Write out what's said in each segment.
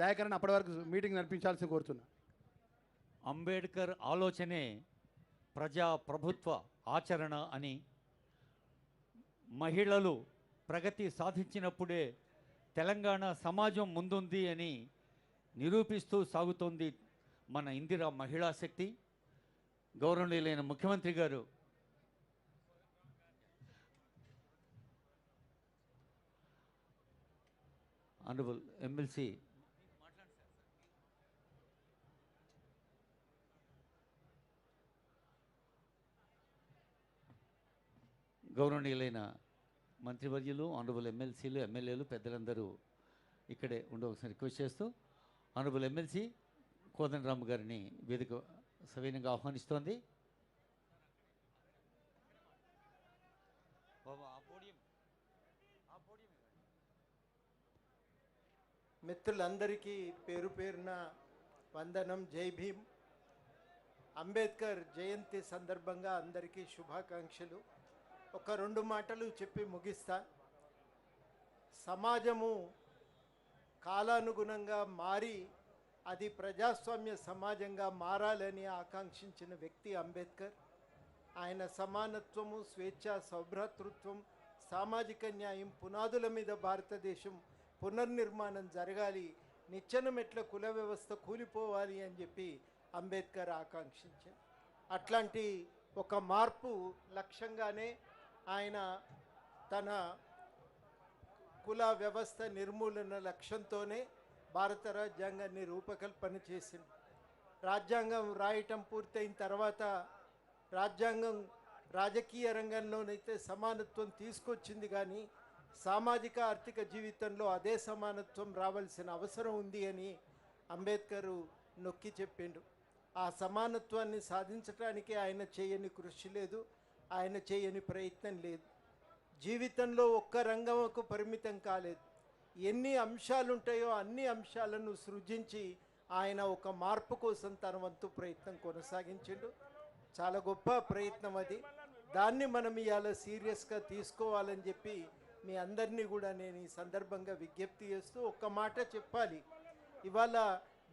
దయాకరణ అప్పటి వరకు మీటింగ్ నడిపించాల్సి కోరుతున్నా. అంబేద్కర్ ఆలోచనే ప్రజా ప్రభుత్వ ఆచరణ అని, మహిళలు ప్రగతి సాధించినప్పుడే తెలంగాణ సమాజం ముందుంది అని నిరూపిస్తూ సాగుతోంది మన ఇందిరా మహిళా శక్తి. గౌరవనీయులైన ముఖ్యమంత్రి గారు ఆనరబుల్ ఎమ్మెల్సీ గౌరవనీయులైన మంత్రివర్యులు, ఆనరబుల్ ఎమ్మెల్సీలు, ఎమ్మెల్యేలు, పెద్దలందరూ ఇక్కడే ఉండవలసిన రిక్వెస్ట్ చేస్తూ ఆనరబుల్ ఎమ్మెల్సీ కోదండరామ్ గారిని వేదిక సవినయంగా ఆహ్వానిస్తోంది. మిత్రులందరికీ పేరు పేరున వందనం, జై భీమ్. అంబేద్కర్ జయంతి సందర్భంగా అందరికీ శుభాకాంక్షలు. ఒక 2 మాటలు చెప్పి ముగిస్తా. సమాజము కాలానుగుణంగా మారి అది ప్రజాస్వామ్య సమాజంగా మారాలని ఆకాంక్షించిన వ్యక్తి అంబేద్కర్. ఆయన సమానత్వము, స్వేచ్ఛ, సౌభ్రాతృత్వం, సామాజిక న్యాయం పునాదుల మీద భారతదేశం పునర్నిర్మాణం జరగాలి, నిచ్చెన మెట్ల కుల వ్యవస్థ కూలిపోవాలి అని చెప్పి అంబేద్కర్ ఆకాంక్షించారు. అట్లాంటి ఒక మార్పు లక్ష్యంగానే ఆయన తన కుల వ్యవస్థ నిర్మూలన లక్ష్యంతోనే భారత రాజ్యాంగాన్ని రూపకల్పన చేసింది. రాజ్యాంగం రాయటం పూర్తయిన తర్వాత రాజ్యాంగం రాజకీయ రంగంలోనైతే సమానత్వం తీసుకొచ్చింది, కానీ సామాజిక ఆర్థిక జీవితంలో అదే సమానత్వం రావాల్సిన అవసరం ఉంది అని అంబేద్కర్ నొక్కి చెప్పిండు. ఆ సమానత్వాన్ని సాధించడానికి ఆయన చేయని కృషి లేదు, ఆయన చేయని ప్రయత్నం లేదు. జీవితంలో ఒక్క రంగంకు పరిమితం కాలేదు. ఎన్ని అంశాలు ఉంటాయో అన్ని అంశాలను సృజించి ఆయన ఒక మార్పు కోసం తన వంతు ప్రయత్నం కొనసాగించిండు. చాలా గొప్ప ప్రయత్నం అది. దాన్ని మనం ఇవాళ సీరియస్గా తీసుకోవాలని చెప్పి మీ అందరినీ కూడా నేను ఈ సందర్భంగా విజ్ఞప్తి చేస్తూ ఒక్క మాట చెప్పాలి. ఇవాళ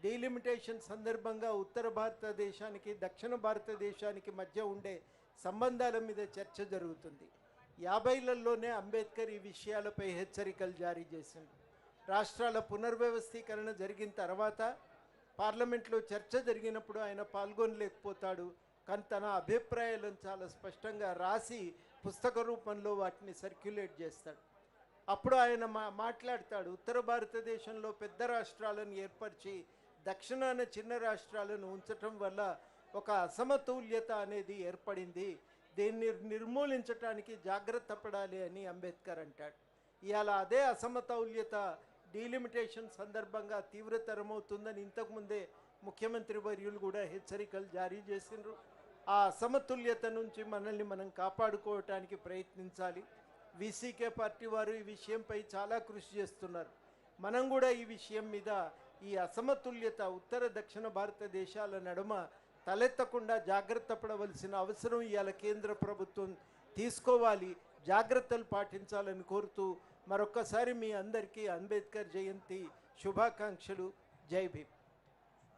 డీలిమిటేషన్ సందర్భంగా ఉత్తర భారతదేశానికి దక్షిణ భారతదేశానికి మధ్య ఉండే సంబంధాల మీద చర్చ జరుగుతుంది. 50లలోనే అంబేద్కర్ ఈ విషయాలపై హెచ్చరికలు జారీ చేసిండు. రాష్ట్రాల పునర్వ్యవస్థీకరణ జరిగిన తర్వాత పార్లమెంట్లో చర్చ జరిగినప్పుడు ఆయన పాల్గొనలేకపోతాడు, కానీ తన అభిప్రాయాలను చాలా స్పష్టంగా రాసి పుస్తక రూపంలో వాటిని సర్క్యులేట్ చేస్తాడు. అప్పుడు ఆయన మాట్లాడతాడు, ఉత్తర భారతదేశంలో పెద్ద రాష్ట్రాలను ఏర్పరిచి దక్షిణాన చిన్న రాష్ట్రాలను ఉంచటం వల్ల ఒక అసమతుల్యత అనేది ఏర్పడింది, దీన్ని నిర్మూలించడానికి జాగ్రత్త పడాలి అని అంబేద్కర్ అంటాడు. ఇవాళ అదే అసమతుల్యత డీలిమిటేషన్ సందర్భంగా తీవ్రతరమవుతుందని ఇంతకుముందే ముఖ్యమంత్రి వర్యులు కూడా హెచ్చరికలు జారీ చేసిండ్రు. ఆ అసమతుల్యత నుంచి మనల్ని మనం కాపాడుకోవటానికి ప్రయత్నించాలి. వీసీకే పార్టీ వారు ఈ విషయంపై చాలా కృషి చేస్తున్నారు. మనం కూడా ఈ విషయం మీద ఈ అసమతుల్యత ఉత్తర దక్షిణ భారతదేశాల నడుమ తలెత్తకుండా జాగ్రత్త పడవలసిన అవసరం ఇవాళ కేంద్ర ప్రభుత్వం తీసుకోవాలి, జాగ్రత్తలు పాటించాలని కోరుతూ మరొక్కసారి మీ అందరికీ అంబేద్కర్ జయంతి శుభాకాంక్షలు. జై భీమ్.